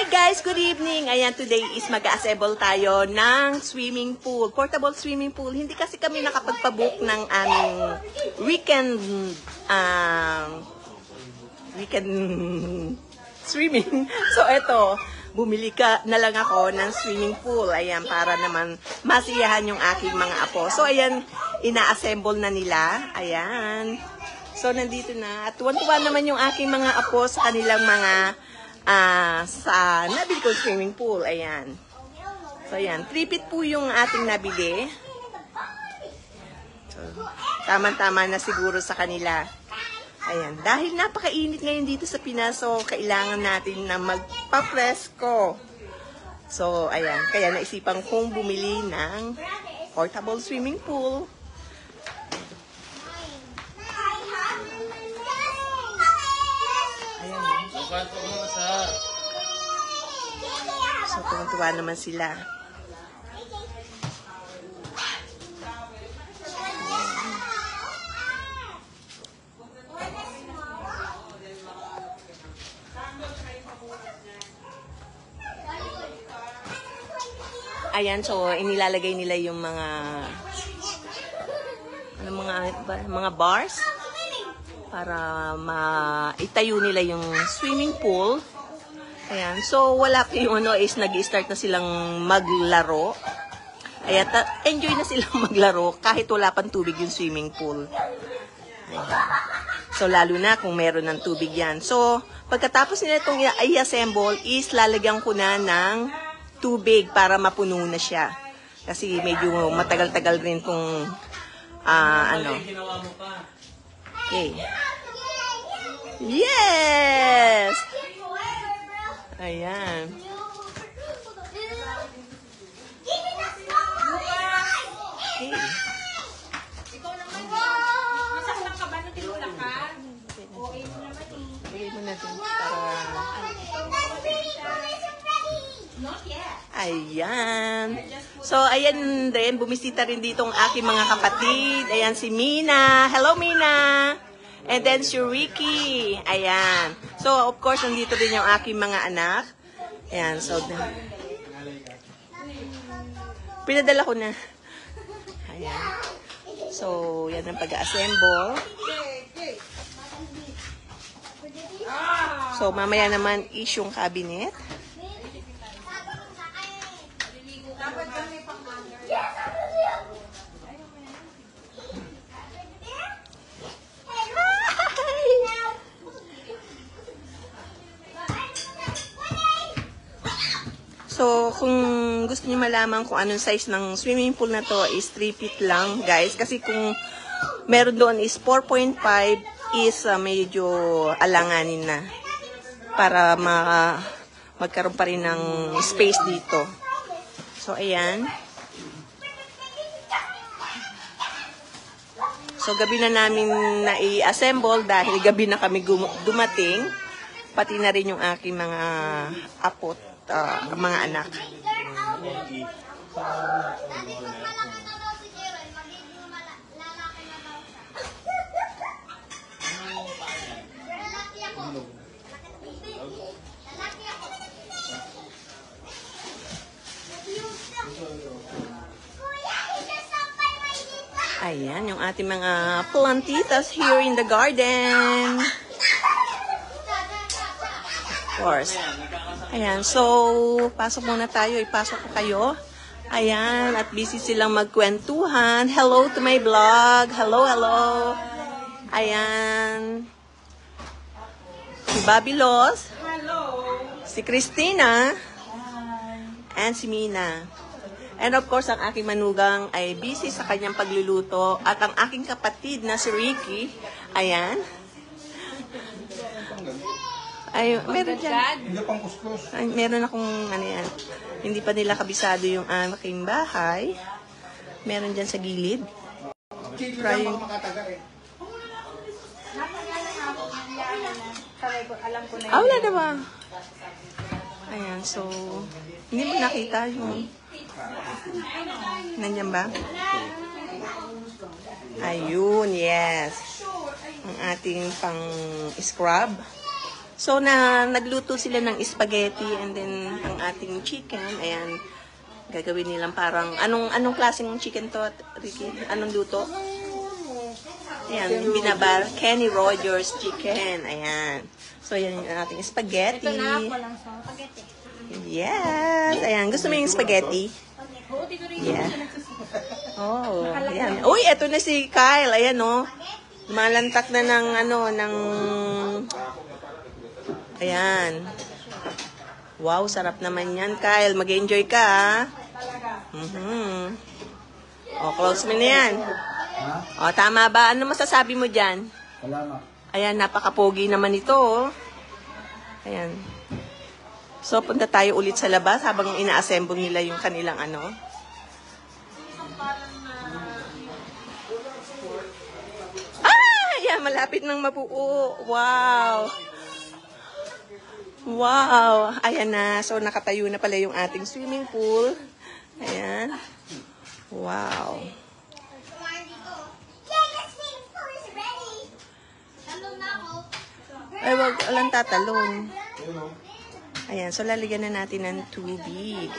guys, good evening. Ayan, today is mag-assemble tayo ng swimming pool, portable swimming pool. Hindi kasi kami nakapagpabook ng aming weekend swimming. So eto, bumili ka na lang ako ng swimming pool. Ayan, para naman masiyahan yung aking mga apo. So ayan, ina-assemble na nila. Ayan. So nandito na. At tuwan-tuwa naman yung aking mga apo sa kanilang mga sa nabili ko swimming pool. Ayan. So, ayan. 3 feet po yung ating nabili. So, tama-tama na siguro sa kanila. Ayan. Dahil napakainit ngayon dito sa Pinas, so kailangan natin na magpa-presko. So, ayan. Kaya naisipan kong bumili ng portable swimming pool. So, tuwa naman sila. Ayan, so inilalagay nila yung mga bars para maitayo nila yung swimming pool. Ayan. So, wala pa yung is nag-start na silang maglaro. Ayan, enjoy na silang maglaro kahit wala pang tubig yung swimming pool. Ayan. So, lalo na kung meron ng tubig yan. So, pagkatapos nila itong i-assemble is lalagyan ko na ng tubig para mapuno na siya. Kasi medyo matagal-tagal rin itong Okay. Yes! Ayan. Okay. Ikaw naman, masaklang ka ba na tinulak ka? Okay mo naman eh. Bigay mo natin para... Not yet. Ayan. So, ayan din. Bumisita rin dito ang aking mga kapatid. Ayan si Mina. Hello, Mina! And then si Ricky. Ayan. So, of course, nandito din yung aking mga anak. Ayan. So, pinadala ko na. Ayan. So, yan ang pag-assemble. So, mamaya naman is yung cabinet. Dapat kami pang-hanger. So, kung gusto niyo malaman kung anong size ng swimming pool na to is 3 feet lang, guys. Kasi kung meron doon is 4.5 is medyo alanganin na para magkaroon pa rin ng space dito. So, ayan. So, gabi na namin na i-assemble dahil gabi na kami dumating. Pati na rin yung aking mga apot. Mga anak. Ayan, yung ating mga plantitas here in the garden. Of course. Ayan, so, pasok muna tayo. Ipasok ko kayo. Ayan, at busy silang magkwentuhan. Hello to my vlog. Hello, hello. Ayan. Si Bobby Los. Hello. Si Christina. And si Mina. And of course, ang aking manugang ay busy sa kanyang pagluluto. At ang aking kapatid na si Ricky. Ayan. Ay, meron dyan. Hindi pang kuskus. Ay, meron akong, yan, hindi pa nila kabisado yung aking bahay. Meron dyan sa gilid. Chili lang baka makataga eh. Alam ko na Wala na ba? Ayan, so, hindi mo nakita yung, nandiyan ba? Ayun, yes. Ang ating pang scrub. So, nagluto sila ng spaghetti and then ang ating chicken, ayan, gagawin nilang parang, anong klaseng chicken to, Ricky? Anong luto? Ayan, binabar, Kenny Rogers chicken, ayan. So, ayan yung ating spaghetti. Ito na, walang spaghetti. Yes! Ayan, gusto mo yung spaghetti? Oo, dito rin. Yeah. Oh, ayan. Uy, eto na si Kyle. Ayan, oh. Malantak na ng, ayan. Wow, sarap naman yan, Kyle. Mag-enjoy ka, ah. Oh, close mo na yan. Oh, tama ba? Ano masasabi mo dyan? Salamat. Ayan, napaka-pogi naman ito, oh. Ayan. So, punta tayo ulit sa labas habang ina-assemble nila yung kanilang ano. Ah! Ayan, malapit nang mabuo. Wow! Wow! Ayan na. So, nakatayo na pala yung ating swimming pool. Ayan. Wow! Ay, wag, walang tatalon. Ayan, so lalagyan na natin ng tubig.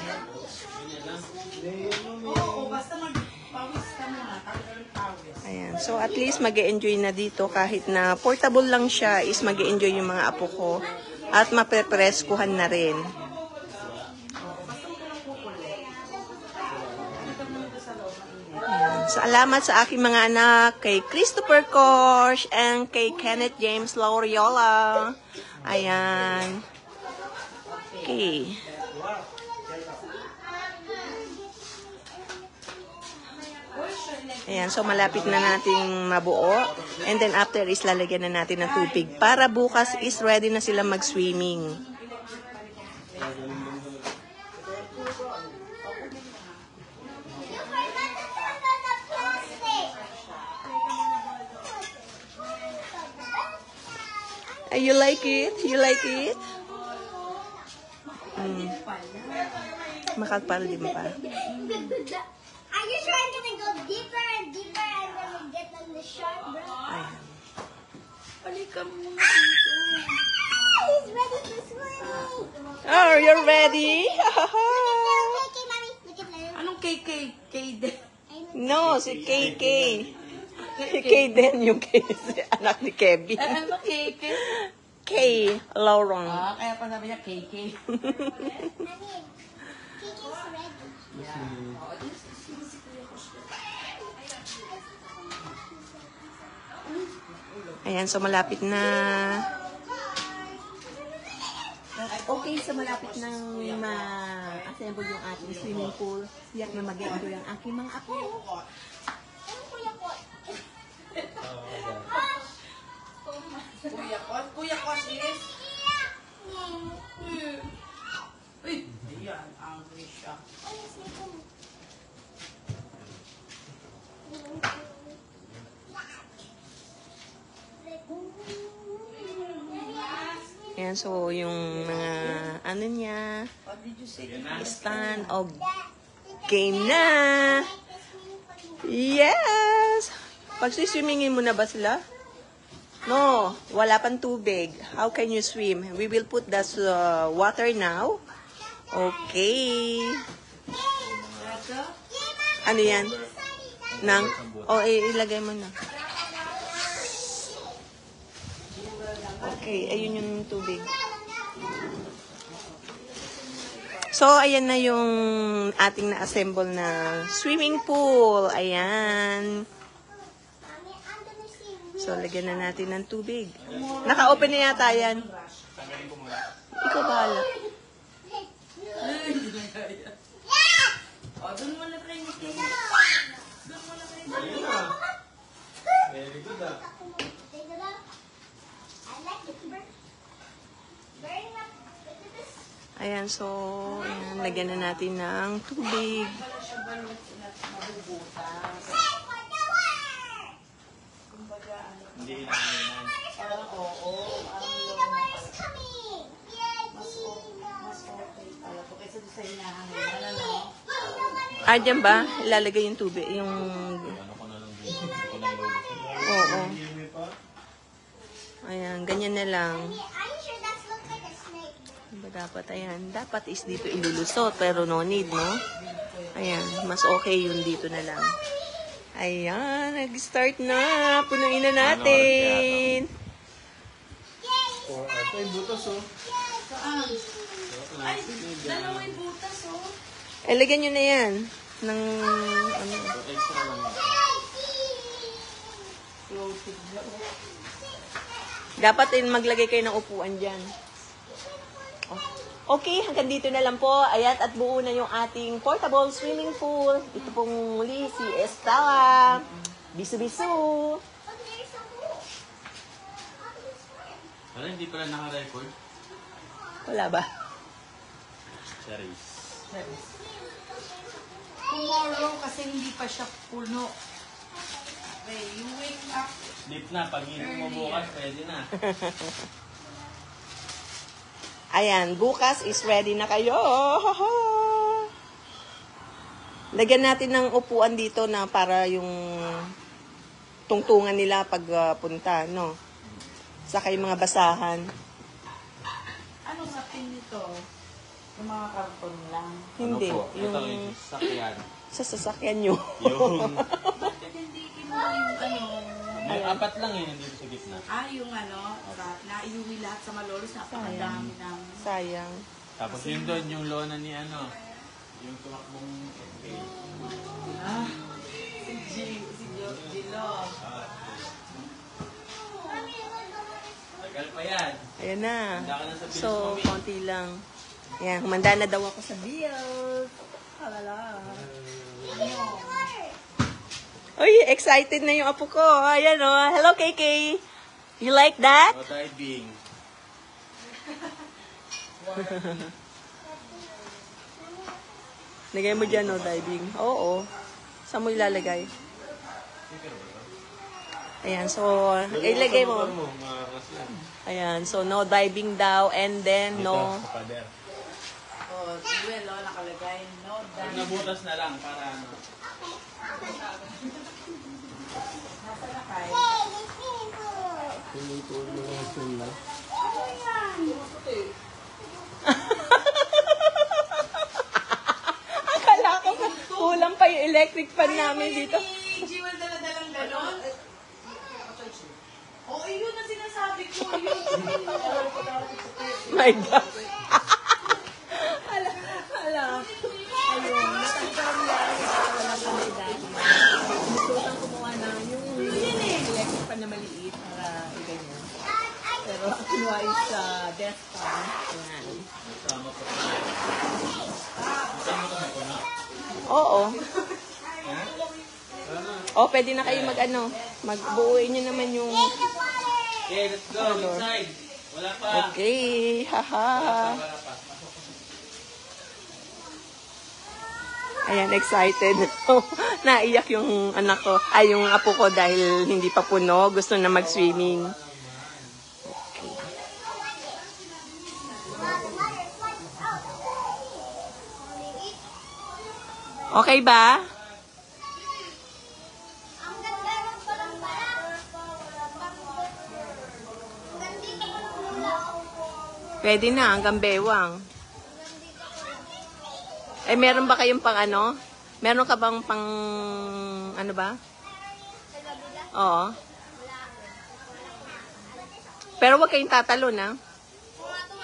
Ayan, so at least mag-e-enjoy na dito kahit na portable lang siya is mag-e-enjoy yung mga apo ko at maprepreskuhan na rin. Ayan, salamat sa aking mga anak, kay Christopher Korsh and kay Kenneth James Lauriola. Ayan. Okay. Ayan, so malapit na nating mabuo. And then after is lalagyan na natin ng tubig. Para bukas is ready na sila mag-swimming. You like it? You like it? Makapal din pa. Are you sure I'm gonna go deeper and deeper and then we get on the shark, bro? Ayan. Halika muna. He's ready to swim. Oh, you're ready? Okay, mommy, look at Larry. Anong KK? KD? No, si KK. Si K din yung K. Si anak ni Kevin. Ano ba KK? K. Lauren. Kaya pa sabi niya KK. Mommy, Kiki's ready. Ayan, so malapit na. Okay, so malapit nang ma-assemble yung ating swimming pool. Siyak na mag-enjoy ang aking mga apo. Kuya Kos is? Uy! Ayan, angry siya. Ayan, so yung mga ano niya, What did you say? stand of game na. Yes! Pagsiswimmingin mo na ba sila? No, wala pang tubig. How can you swim? We will put the water now. Okay. Ano yan? Nang? O, ilagay mo na. Okay, ayun yung tubig. So, ayan na yung ating na-assemble na swimming pool. Ayan. So, lagyan na natin ng tubig. Naka-open na yata yan. Ikaw bahala. O, doon mo na try ni Kim. Very good ah. Ayan, so, ayan, lagyan na natin ng tubig. Hindi namin. Parang oo. Mas okay pala to kaysa doon sa hinahangin. Ano no? Ah, dyan ba? Ilalagay yung tubig, yung... Oo. Ayan, ganyan na lang. Are you sure that's dapat, ayan. Dapat is dito ilulusot, pero no need, no? Ayan, mas okay yun dito na lang. Ayan, nag-start na. Punuin na natin. Ay, butos oh. Ay, dalawa yung butas, oh. Lagyan nyo na yan. Ng, ano. Extra lang yan. Dapat din maglagay kayo ng upuan dyan. Okay, hanggang dito na lang po. Ayan, at buo na yung ating portable swimming pool. Ito pong muli si Estella. Bisu-bisu. Wala, hindi pala naka-record. Wala ba? Charis. Tomorrow, kasi hindi pa siya puno. Okay, you wake up. Sleep na, pag inom mo bukas, pwede na. Ayan, bukas is ready na kayo. Lagyan natin ng upuan dito na para yung tungtungan nila pag punta, no? Saka yung mga basahan. Ano sa pin nito? Yung mga karton lang. Hindi, Ano po? Ito yung yung sasakyan. sa sasakyan nyo. Yung... Bakit hindi kinuha yung ano? May apat lang yun, hindi sa gitna. Yung ano, naiuwi lahat sa Malolos, napakadami ng... Sayang. Tapos yun doon, yung lona ni ano, yung tumakbong FK. Si Gilo. Tagal pa yan. Ayan na. Handa ka na sa bilis So, mo, Mi. konti lang. Ayan, humanda na daw ako sa bills. Halala. Uy, excited na yung apo ko. Ayan o. Hello, KK. You like that? No diving. Lagay mo dyan, no, diving. Oo. Saan mo ilalagay? Ayan, so, ilagay mo. Ayan, so, no diving daw. And then, no... Sa pader. Duel, nakalagay. No, Pag nabutas na lang para ano. nasa lakay. Akala ko, kulang pa yung electric fan namin dito. Jewel dala-dalang ganon. Oo, yun ang sinasabi ko. Yun. My God. Hala. Ayun, natagpang lang. Wala kami dahil. Gusto kumuha na yung electric fan na maliit para ganyan. Pero ang kinuha is sa desk fan. Ayan. Kasama pa rin. Kasama ka na po na? Oo. Ha? Ano? O, pwede na kayo mag-ano. Magbuuin nyo naman yung... Okay, let's go. Inside. Wala pa. Okay, haha. Wala pa. Ayan, excited. Naiyak yung anak ko, ay yung apo ko dahil hindi pa puno. Gusto na mag-swimming. Okay ba? Ang ganda ng palang Pwede na, hanggang bewang. Eh, meron ba kayong pang ano? Meron ka bang pang, ano ba? Oo. Pero wag kayong tatalon, ha? What do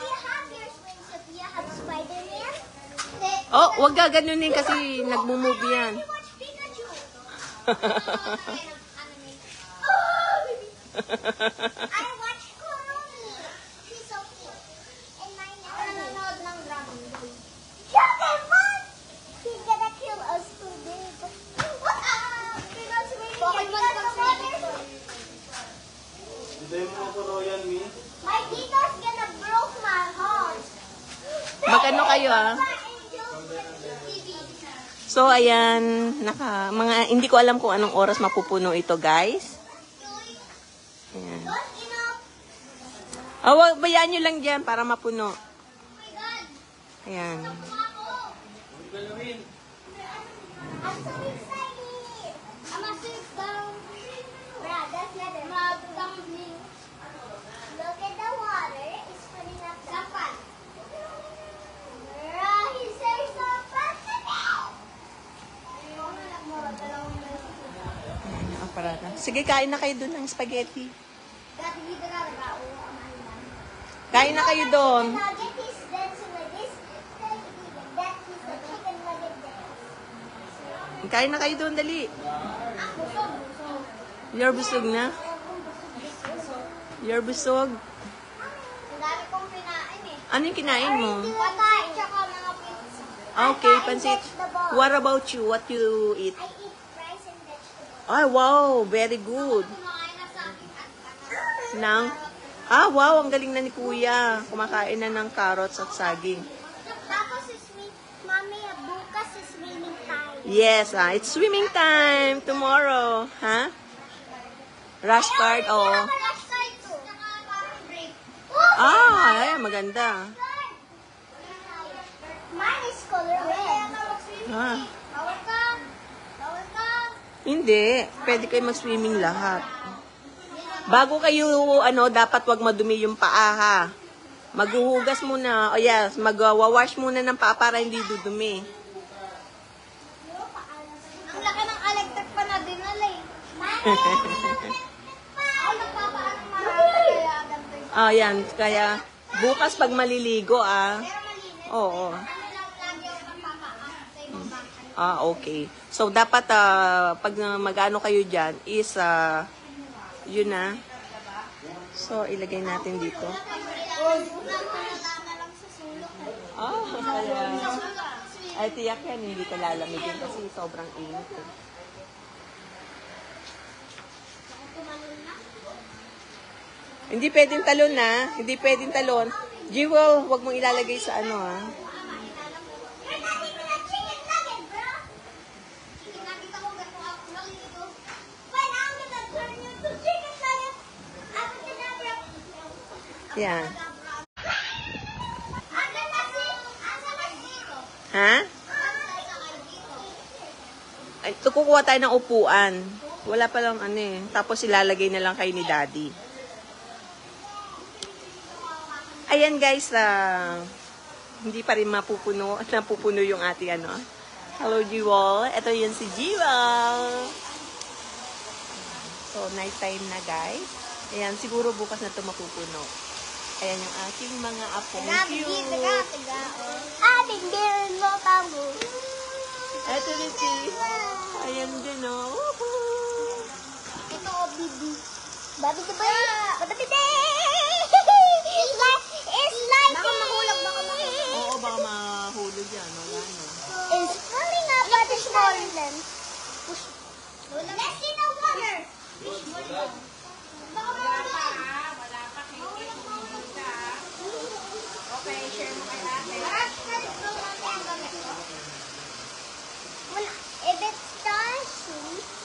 you have your swing, Sophia? Have Spider-Man? Oh, wag gaganunin kasi nagmumove yan. Watch Pikachu. I watch Kurumi. She's so cute. And my nanonood ng Dragon Ball. Kill them, Mom! He's gonna kill us today. Because we Hindi mo na puro yan, Mi. my tito's gonna broke my heart. Magano kayo, ha? So, ayan, hindi ko alam kung anong oras mapupuno ito, guys. Ayan. Oh, bayaan nyo lang dyan para mapuno. Ayan. Galawin. I'm so excited. I'm a sit down. Brad, that's not it. Tumbling. Look at the water. It's putting up the Sige, kain na kayo doon ng spaghetti. That we did not about Kain na kayo doon. nugget is dancing like this. That is the chicken nugget dance. Kain na kayo doon, dali. Busog, busog. You're busog na? You're busog? Ang dami kong kinain eh. Ano yung kinain mo? Patayin tsaka mga pizza. Okay, Patayin, pansit. vegetable. What about you? What you eat? I eat rice and vegetables. Ay, wow. Very good. Kumakain na sa akin at Nang? Wow. Ang galing na ni Kuya. Kumakain na ng carrots at saging. Tapos is Mami, bukas is swimming time. Yes, it's swimming time tomorrow. Ha? Rush card, oh. Ay, maganda. Mine is color red. Ah, Bawal ka. Bawal ka. hindi. Pwede kayo mag-swimming lahat. Bago kayo, dapat wag madumi yung paa, ha? Maghuhugas muna. Oh, yes. Mag-wash muna ng paa para hindi dudumi. Ang laki ng electric pa na dinala eh. Ako nagpapaano marami kaya ganito yung Yan. Kaya, bukas pag maliligo, pero malinis. Oo. Ano lang lagi ako nagpapaano sa ibang bahay. Okay. So, dapat, pag mag-ano kayo dyan, is, yun na. So, ilagay natin dito. Nagpapalala lang sa sulok. Kaya, Sa sulok. ay, tiyak yan, hindi ka lalamigin kasi sobrang init. Tumalon na. Hindi pwedeng talon, na. Hindi pwedeng talon. Jewel, wag mong ilalagay sa ano, ha. You're not even a chicken nugget, bro. Chicken nugget ako, gato ako nalilito. When I'm gonna turn you to chicken nugget, I'm gonna wrap. Yan. Asa na dito? Ha? Ay, ito, kukuha tayo ng upuan. Wala pa lang ano eh. Tapos ilalagay na lang kayo ni Daddy. Ayan guys, hindi pa rin napupuno yung ating ano. Hello Jewel. Ito yun si Jewel. So, night time na guys. Ayan, siguro bukas na ito mapupuno. Ayan yung aking mga apong cute. Ating birin mo kamo. Ito rin si... Ayan din oh. Woohoo! Ito o, bibi. Babi the bay. Babi the bay. It's like Baka mahulog, baka Oo, baka mahulog yan. Wala na. It's falling up at the small lens. Let's see the water. Baka Wala pa ha. Wala pa. Okay, share mo kay ate. wala. If it starts,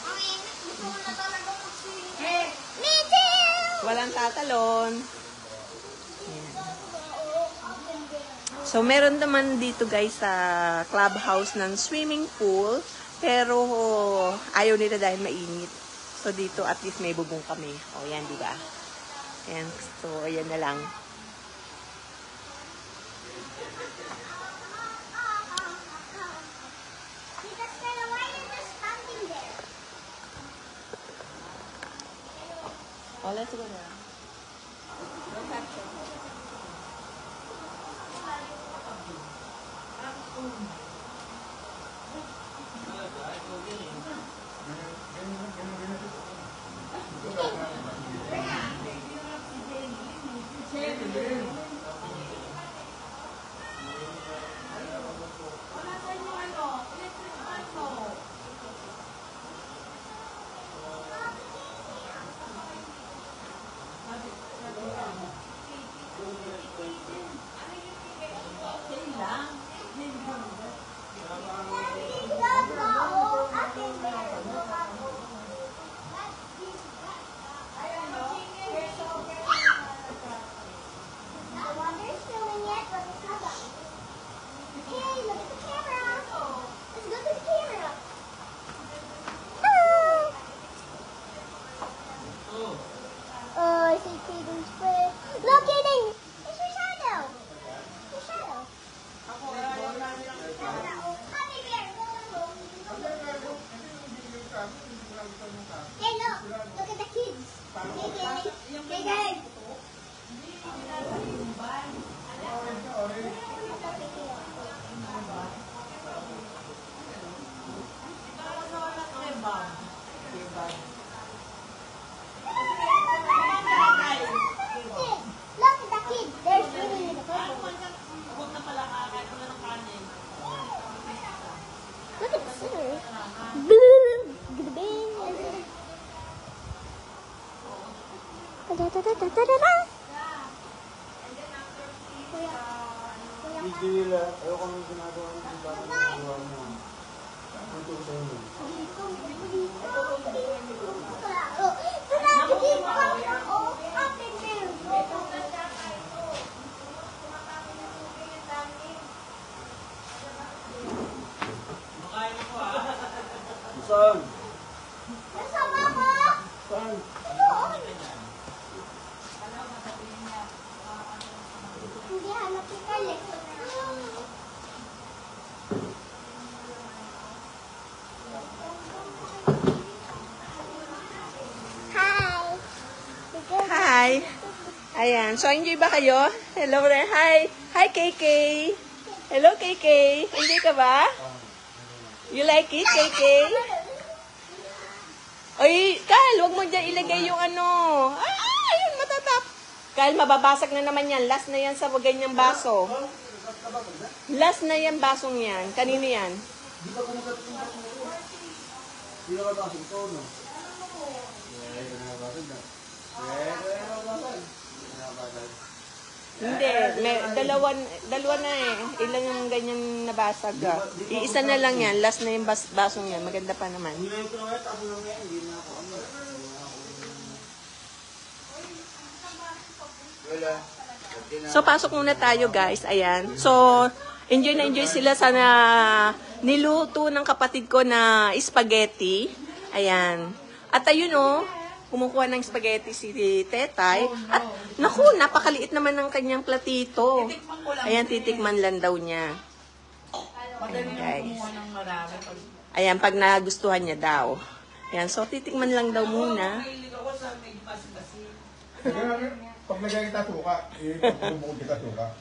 ang init. Gusto ko na talaga mag-swimming. Me too! Walang tatalon. Ayan. So, meron naman dito guys sa clubhouse ng swimming pool. Pero, ayaw nila dahil mainit. So, dito at least may bubong kami. O, yan, di ba? Ayan. So, ayan na lang. Why are you just standing there? Oh, let's go there. Hindi nila, ayoko nang ginagawa ng bata ng gawa mo. Ito sa inyo. Saan? Saan? Hindi hanap kita eh. Hi. Hi! Ayan. So, enjoy ba kayo? Hello there. Hi! Hi, KK! Hello, KK! Enjoy ka ba? You like it, KK? Oy, Kyle, huwag mo dyan ilagay yung ano. Ayun, matatap. Kyle, mababasag na naman yan. Last na yan sa ganyang baso. Last na yan basong yan. Kanino yan? Hindi na ba ito, no? Hindi, may dalawa na eh. Ilan yung ganyang nabasag ah. Iisa na lang yan. Last na yung basong yan. Maganda pa naman. So, pasok muna tayo, guys. Ayan. So, enjoy na enjoy sila sa niluto ng kapatid ko na spaghetti. Ayan. At ayun oh, kumukuha ng spaghetti si Tetay. At, naku, napakaliit naman ng kanyang platito. Ayan, titikman lang daw niya. Ayan, guys. Ayan, pag nagustuhan niya daw. Ayan, so titikman lang daw muna. Pag nagay kita suka, pag kita suka.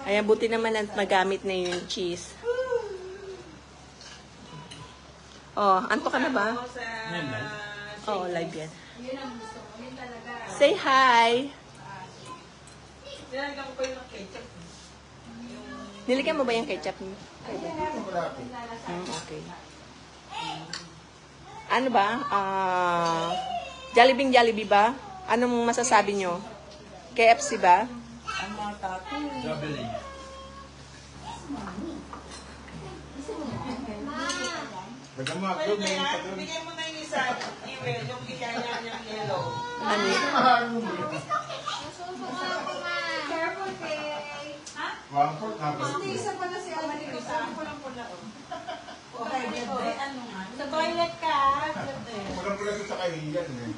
Ayan, buti naman at magamit na yung cheese. Oh, anto ka na ba? Yan lang. Oo, live yan. Say hi! Nilagyan mo ba yung ketchup? Okay. Ano ba? Jollibee ba? Anong masasabi nyo? KFC ba? Jubilee. Nagama, doon may Bigyan mo na yung isa, Iwel, yung kikanya niyang yellow. Ano yun? Careful, Kay. Ha? Wamport na. Hindi, isa pa na si Alvin. Isa pa lang pula. Okay, ano nga? Sa toilet ka. Walang pula sa kahiyan eh.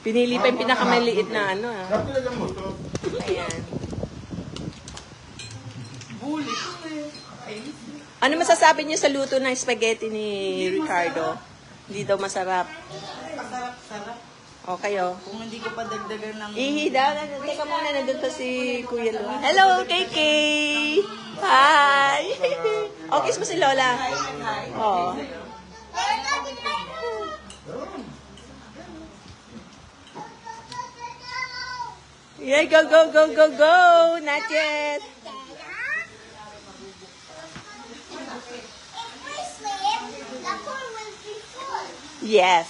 Pinili pa yung pinakamaliit na ano ah. Dapat talagang mo to. Ayan. Bully. Ano masasabi niyo sa luto ng spaghetti ni Ricardo? Hindi daw masarap. Masarap-sarap. O kayo? Kung hindi ko pa dagdagan ng... Ihi daw. Teka muna, nandun pa si Kuya Lola. Hello, KK! Hi! O, kiss mo si Lola. Oo. Yeah, go, go, go, go, go! Not yet! Yes.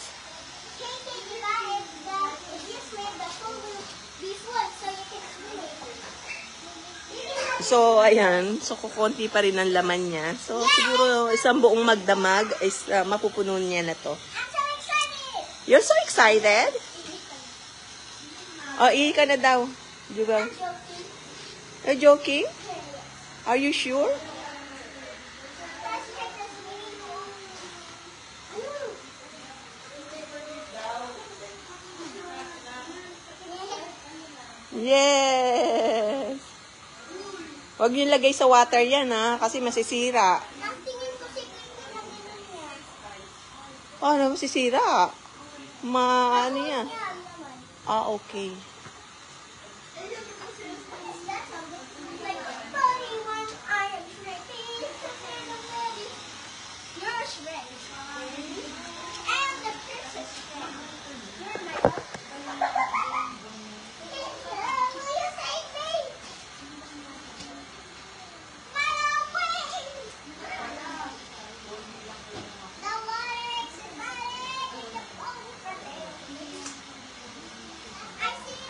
So, ayan. So, kukunti pa rin ang laman niya. So, siguro isang buong magdamag is mapupuno niya na to. You're so excited? Oh, ihi ka na daw. Diba? You're joking? Are you sure? Yes! Huwag niyo lagay sa water yan, ha? Kasi masisira. Oh, ano masisira? Ano yan? Ah, okay.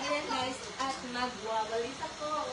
Ayan guys, at magwawalis ako.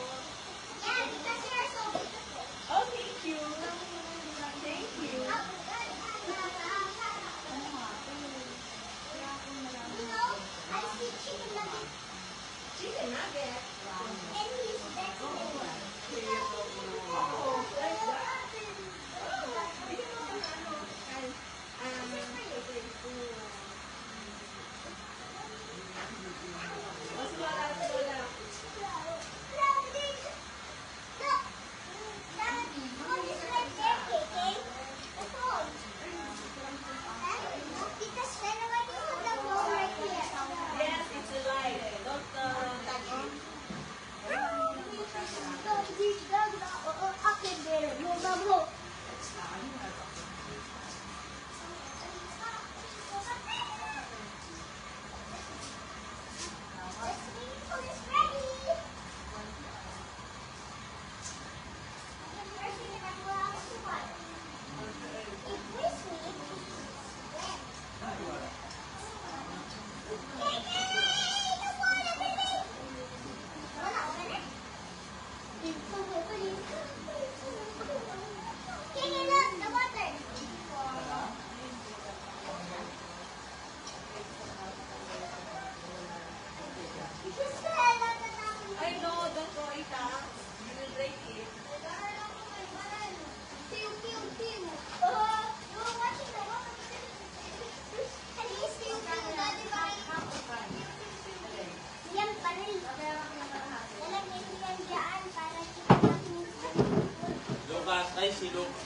Ay, si Luke.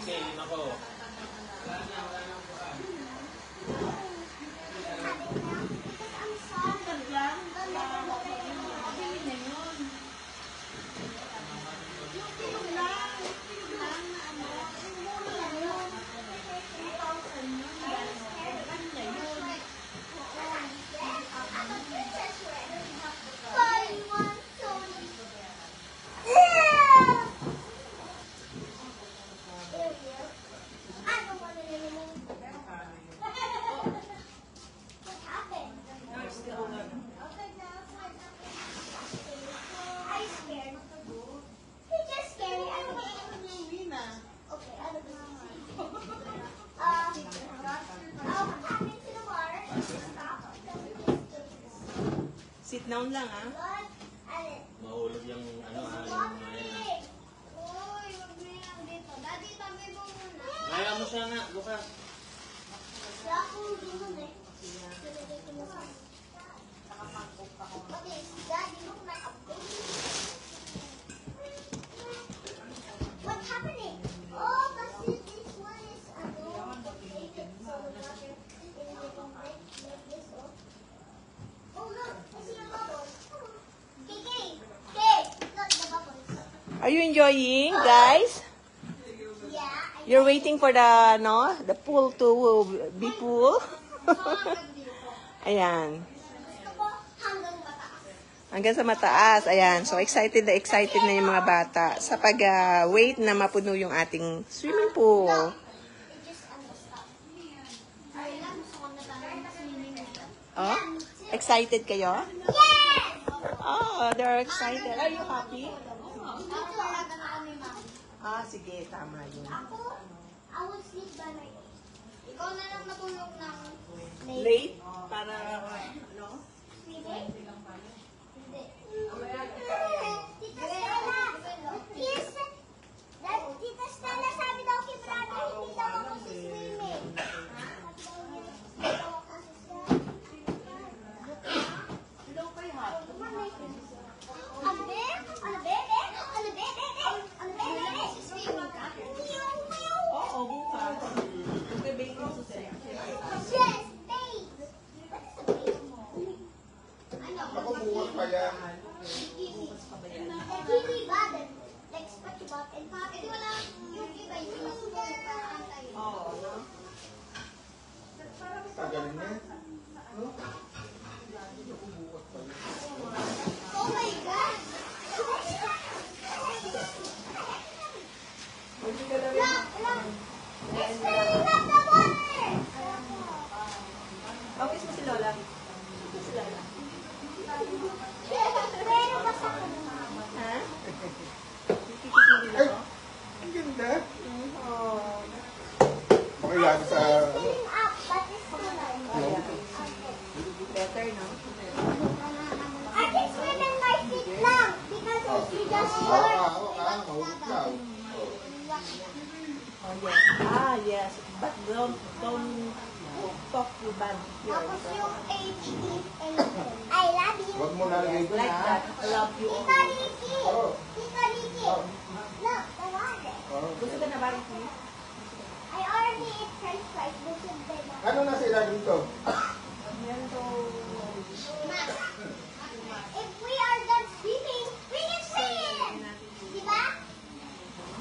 Okay, nako. Sit down lang, ah. Mahulog yung ano ha, yung mga yan. Kaya mo siya nga, Lucas. What's happening? Oh, this one is complicated. So we're not sure if it will break like this. Oh look, I see a bubble. Okay, look the bubbles. Are you enjoying, guys? Yeah. You're waiting for the, no, the pool to be full? Ayan. Gusto ko hanggang mataas. Hanggang sa mataas. Ayan. So, excited na yung mga bata sa pag-wait na mapuno yung ating swimming pool. It just stop. Ay lang, gusto ko na talaga swimming dito. Oh? Excited kayo? Yes! Oh, they're excited. Are you happy? Dito talaga na kami, mami. Ah, sige. Tama yun. Ako, I will sleep by my age. Ikaw na lang matulog ng Late? Para, ano? sleeping? Hindi. Tita Stella! Tita Stella, sabi daw kay Brother, hindi daw ako si swimming. Sabi daw Oo, bukas. Magbe-baking susi. yes, babe! Ako bukas pa yan. Bikini bottom, like SpongeBob and Pop. Ito wala yung iba yung masusunod para antay. Oo, no? Tagaling na. No? Oh my God! Look! It's filling up the water! Okay, mo si Lola. Si Lola. Pero basta ko Ha? Kikikit mo din Ay! ako? Ang ganda. Oh. Makilala sa... filling up, but it's too light. Better, no? I can swim in my feet lang because it's just short. Mahulog ka. Oh, yes. Ah, yes. But don't talk too bad here. Tapos yung H-E-A-N. I love you. Huwag mo nalagay ko Like na. that. I love you. Tita Ricky! Tita Ricky! Look, the water. Gusto ka na ba, Ricky? I already ate french fries. This is the Ano nasa ilalim to? Meron to... If we are done swimming, we can swim! Diba?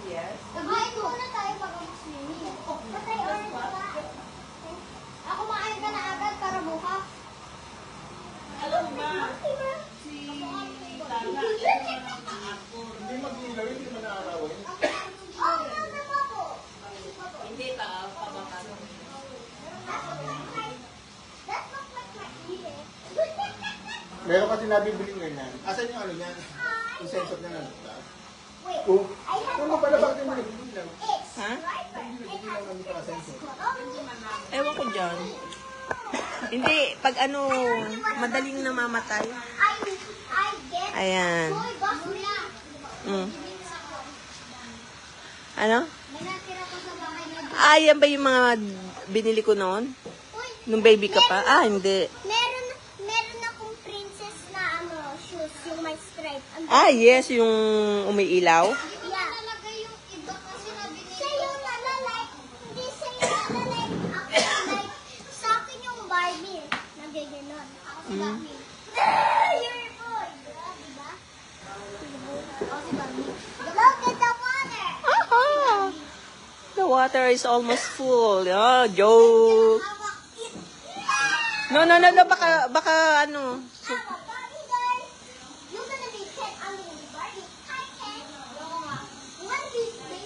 Yes. Kumain muna tayo bago mag-swimming. But I already ate. Ako kumain ka na agad para bukas. Alam mo ba, Diba? si Lala, Hindi mag-ilaw, hindi man naarawin. Oh, no, po. hindi pa, pabakan. That looks like my ear. Meron kasi nabibiling ganyan. Asan yung ano yan? Yung sensor na nandun. Wait, Oh, I have ano pala bakit yung nabibilang? It's Huh? right there. It has Hindi pa sensor. Ewan ko dyan. Hindi, pag ano, madaling namamatay. I get Ayan. soy basura. Mm. Ano? May natira ko sa bahay na Ah, yan ba yung mga binili ko noon? Uy, Nung baby ka pa? Ah, hindi. meron akong princess na shoes, yung may stripe. Ah, yes, yung umiilaw. Yeah. Talaga yung iba. Look at the water. Aha! The water is almost full. Oh, joke. No, baka ano. Barbie guy. You're gonna be Ken. I'm gonna be Barbie. Hi, Ken. You wanna be me?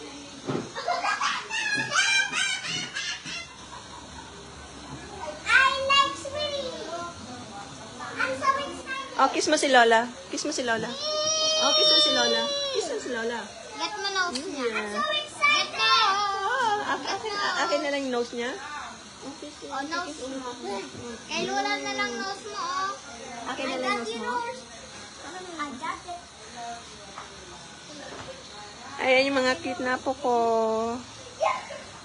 I like swimming. I'm so excited. Oh, kiss mo si Lola. Kiss mo si Lola. Oh, kiss mo si Lola. Kiss mo si Lola. Get my nose niya. I'm Yeah. so excited. Akin na lang yung nose niya. Oh, nose mo. Kay Lola na lang nose mo, oh. Akin na lang nose mo. I got it. Ayan yung mga cute na po ko.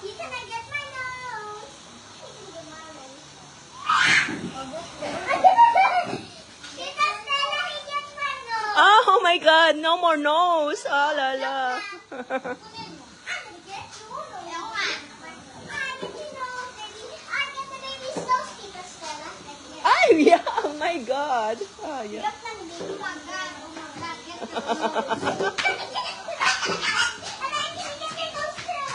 You can get my nose. You can get my nose. Tita Stella, he gets my nose. Oh my God! No more nose! Oh, lala. I'm gonna get your nose. I get your nose, baby. I get the baby's nose, Tita Stella. Ay, yeah! Oh my God! Oh, yeah. Get my baby. Oh my God. Oh my God. Get the nose. And I can get your nose too.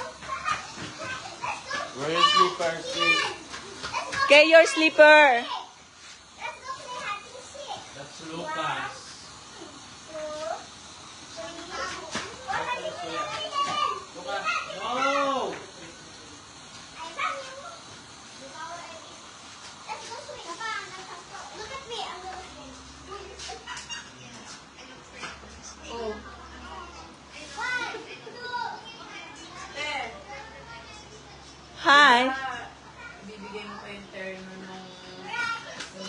Where is slippers? Okay, your slipper. Let's go play hide and seek. That's Lucas. Lucas, no! Look at me. I'm gonna swim. Oh. 1, 2. Hi. Bibigay mo pa yung terno ng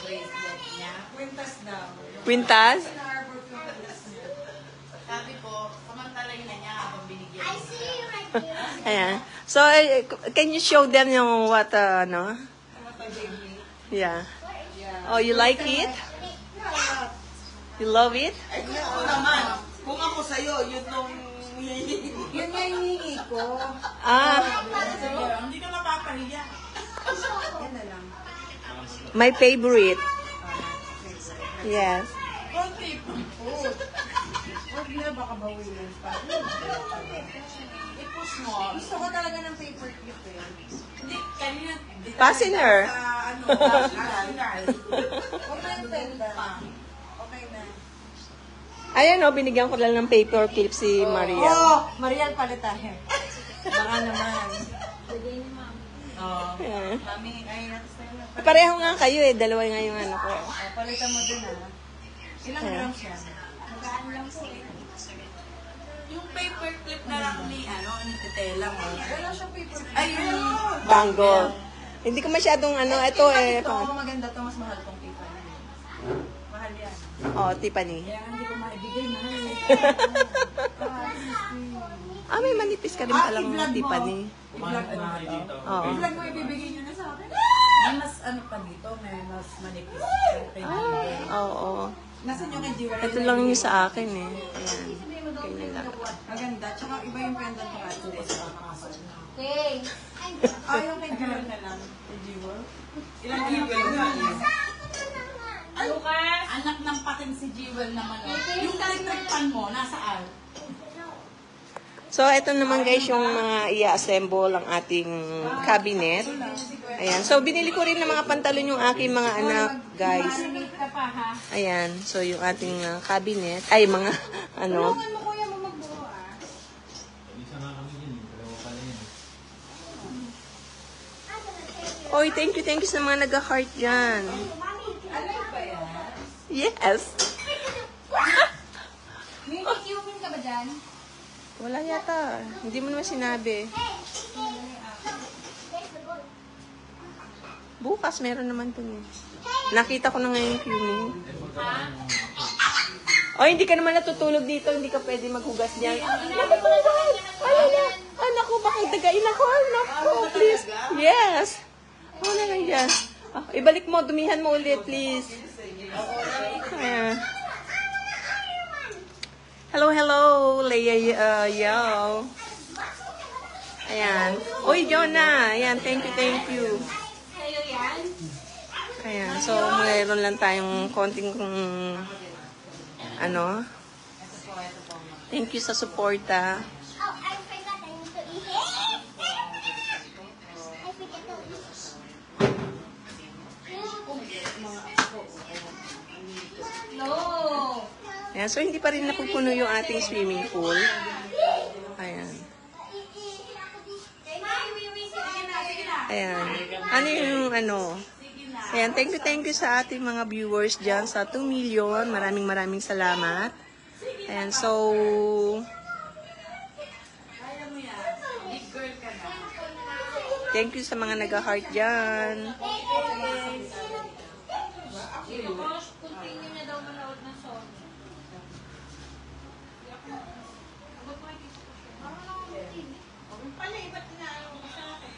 bracelet niya. Quintas daw. Quintas? Harbor Quintas niya. Sabi ko, samantalay na niya habang binigyan I mo see siya. you right here. Ayan. So, can you show them yung what, ano? Ano pa, baby? Yeah. Yeah. Oh, you like it? You love it? Ay, kung ako naman, kung ako sa'yo, yun nung hihingi. Yun nga hihingi ko. Ah, Sa'yo, hindi ka mapapahiya. Yan na lang. my favorite. Yes. Konti pa po. Huwag na, baka bawilan pa. I-push mo. Gusto ko talaga ng paper clip eh. Hindi, kanina. Fastener. Sa ano, fastener. Huwag na yung tenda. Okay na. Ayan o, binigyan ko lang ng paper clip si Maria. Oh, Marian, palit tayo. Baka naman. Oh. Ayan. Mami, ay, natas tayo na. Pareho nga kayo eh, dalawa nga yung ano ko. Oh, palitan mo dun ah. Ilang grams yan? Magaan lang po eh. Yung paper clip na lang ni, ano, ni Tetela mo. Wala siyang paper clip. Ay, yung Bangle. Hindi ko masyadong ano, ito eh. Ito, maganda to, mas mahal tong paper. Mahal yan. Oh, Tiffany. Kaya hindi ko maibigay, mahal eh. Ah, may manipis ka rin palang i-vlog mo. Tiffany. I-vlog mo. dito. Oo. I-vlog mo, ibibigay nyo na sa akin. May mas ano pa dito, may mas manipis. Kay Jewel. Oo. Nasaan yung kay Jewel? Ito lang yung sa akin eh. Ayan. Kaya lang. Maganda. Tsaka iba yung pendant ko at sa kakasal. Okay. Yung kay Jewel na lang. Kay Jewel? Ilang Jewel nga Lucas! Anak ng pating si Jewel naman. Yung electric fan mo, nasaan? So, ito naman guys yung mga i-assemble ang ating cabinet. Ayan. So, binili ko rin ng mga pantalon yung aking mga anak, guys. Ayan. So, yung ating cabinet. Ay, mga ano. Ano kuya mo magbuo ah? Isa nga kami yun. Dalawa pala yun. Oy, thank you sa mga nag-heart dyan. Alam ba yan? Yes. May kikiumin ka ba dyan? Wala yata. Hindi mo naman sinabi. Bukas, meron naman dun eh. Nakita ko na ngayon yung cumin. O, hindi ka naman natutulog dito. Hindi ka pwede maghugas niyan. Anak ko, baka dagain ako. Anak ko, please. Yes. O, na lang dyan. Ibalik mo, dumihan mo ulit, please. Ayan. Hello, Leia, yo. Ayan. Uy, Jonah. Ayan, thank you. Sa'yo yan? Ayan, so mayroon lang tayong konting ano, Thank you sa suporta. Oh, I forgot I need to eat it. I forget to eat. No! Ayan, so hindi pa rin napupuno yung ating swimming pool. Ayan. Ayan. Ano yung ano? Ayan, thank you sa ating mga viewers dyan sa 2 million. Maraming salamat. Ayan, so, thank you sa mga nag-heart dyan. Continue na daw manood ng Sony. Pala, iba't inaano ko sa akin.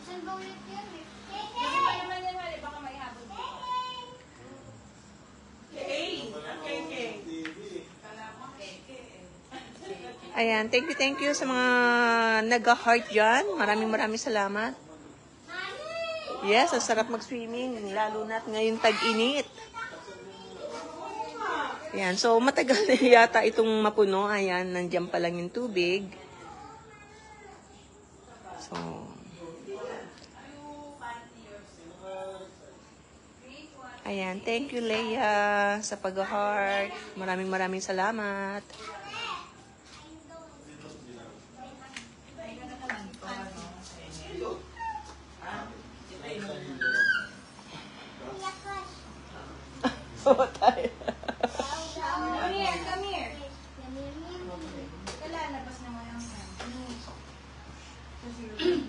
Saan ba ulit yan eh? Kasi pa naman yan, Mali, baka maihabol mo. Ayan, thank you sa mga nag-heart dyan. Maraming salamat. Yes, ang sarap mag-swimming, lalo na't ngayon tag-init. Ayan, so matagal na yata itong mapuno. Ayan, nandiyan pa lang yung tubig. So, ayan, thank you Leia sa pag-heart. Maraming salamat. Tayo. Come here. Kala, labas naman ang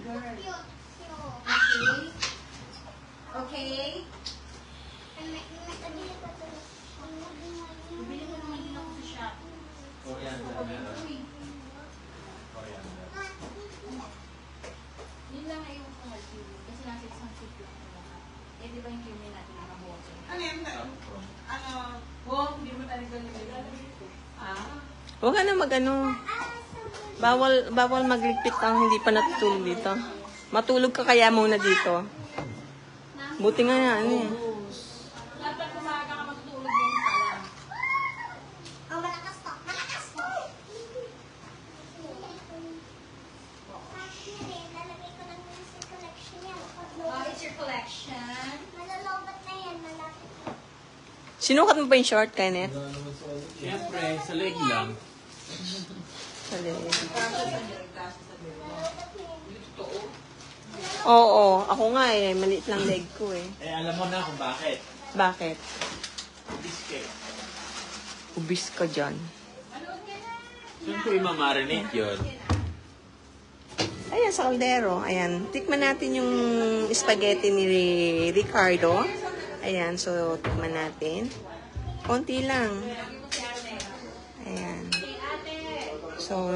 girl. Okay? Bibili ko naman din ako sa shop. Yun lang ayaw ko mag-TV. Kasi nasa isang soup lang. Eh, di ba yung kimi natin na bote? Ano yun? Hindi mo talaga nilagay. Huwag ka na mag-ano. Bawal magligpit ang hindi pa natutulog dito. Matulog ka kaya muna dito. Buti nga yan eh. Dapat kumaga ka matutulog yun pala. Oh, malakas to. Malakas to. Actually, lalagay ko lang yung sa collection yan. Oh, it's your collection. Malalobat na yan. Malapit na. Sinukat mo ba yung short, Kenneth? Siyempre, sa leg lang. Sali. Oo, ako nga eh. Maliit lang leg ko eh. Eh, alam mo na kung bakit. Bakit? Biscuit. Ubis ka dyan. Saan ko imamarinate yun? Ayan, sa kaldero. Ayan. Tikman natin yung spaghetti ni Ricardo. Ayan, so tikman natin. Konti lang. Ayan. So,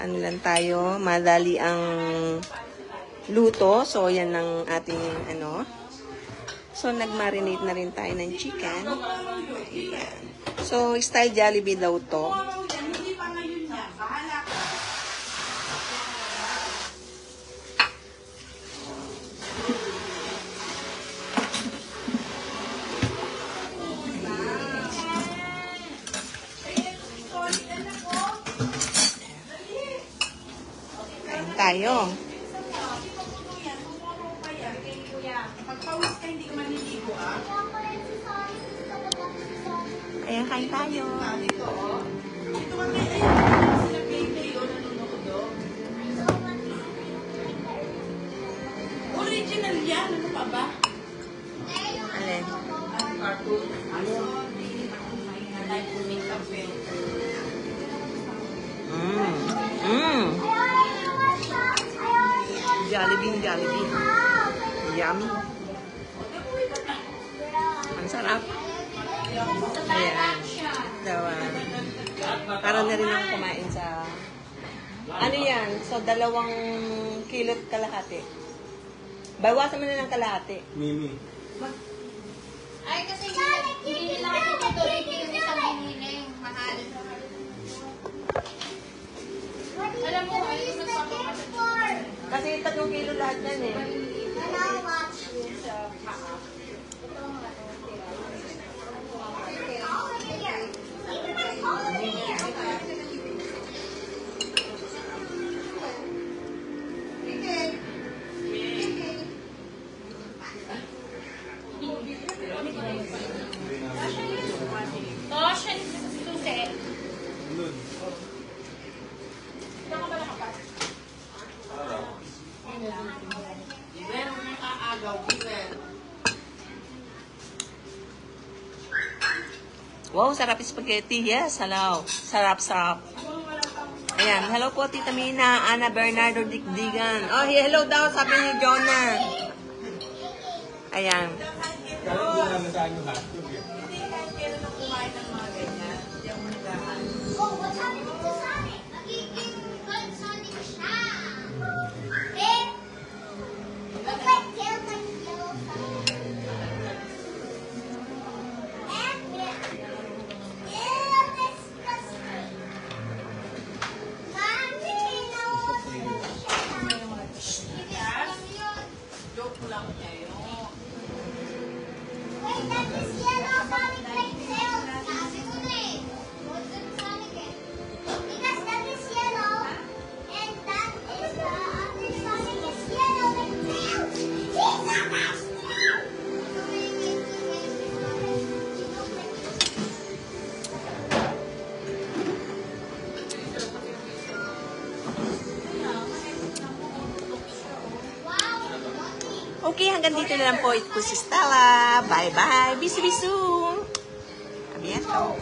ano lang tayo. Madali ang luto. So, yan ang ating ano. So, nag-marinate na rin tayo ng chicken. Ayan. So, style Jollibee daw to. Hindi pa ngayon yan. Bahala ka. Kain tayo. Pagpawis ka, hindi ka maniligo, ah. Ayan, kain tayo. Dito, oh. Dito kami, ayun, sila Payday, oh, nanonood, oh. Original yan, ano pa ba? Alin? Cartoon. Like to make a film. Jollibee. Yummy. Ang sarap. Ayan. Dawa. Para na rin ako kumain sa... Ano yan? So, 2 kilot kalahati. Bawasan mo na ng kalahati. Mimi. Ay, kasi hindi nila ako patuloy yung isang binili. Mahal. Alam mo, ay, magpapapatuloy. Kasi 3 kilo lahat yan eh. Wow, sarap spaghetti. Yes, hello. Sarap, sarap. Ayan, hello po, Tita Mina, Ana Bernardo Dikdigan. Oh, hello daw, sabi ni Jonah. Ayan. Kaya hindi naman sa ano hotdog eh. Hindi kahit kailan ako kumain ng mga ganyan. Hindi ako nagahan. Oh, what's happening to Sonic? Nagiging good Sonic siya. Eh? Look like tail like yellow Sonic. And ew, disgusting. Mommy, no one's gonna Joke lang kayo. Wait, that is yellow Sonic like tail. Sabi ko na eh. What's the Sonic eh? Because that is yellow, and that is the other Sonic is yellow like tail. He's not that tail. Wow, mommy. Okay, hanggang dito na lang po. Ito po si Stella. Bye-bye. Bisu-bisu. Abiento.